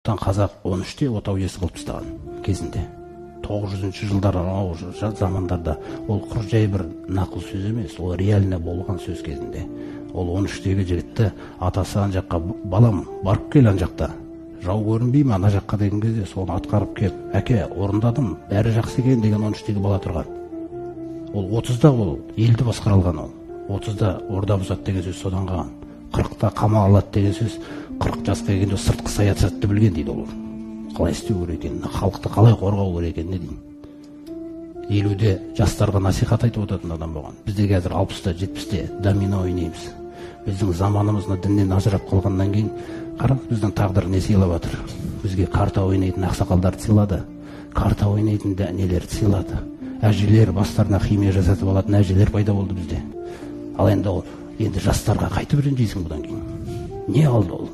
Қазақ 13-те отау иесі қылып тастаған кезінде. 900 жылдар замандарда ол құр жай бір нақыл сөз емес, ол реально болған сөз кезінде. Ол 13-тегі жігітті атасы ан жаққа, балам барып кел ан жақта, жау көрінбей ме ана жаққа деген кезде соны атқарып кеп, әке орындадым, бәрі жақсы екен деген 13-тегі бала тұрған. Ол 30-да ол елді басқара алған, ол 30-да орда бұзады деген сөз содан қалған. 40-та қамал алады деген сөз 40 жасқа келгенде сыртқы саясатты білген дейді олар. Қалай істеу керек екенін, халықты қалай қорғау керек екенін деймін. 50-де жастарға насихат айтып отыратын адам болған. Бізде қазір 60-та, 70-те домино ойнаймыз. Біздің заманымызда діннен ажырап қалғаннан кейін қараңыз, біздің тағдыр не сыйлап жатыр. Бізге карта ойнайтын ақсақалдарды сыйлады, карта ойнайтын нелерді сыйлады. Әжелер бастарына химия жасатып алатын әжелер пайда болды бізде. Ал енді жастарға қайтып ренжисің бұдан кейін. Не алды ол?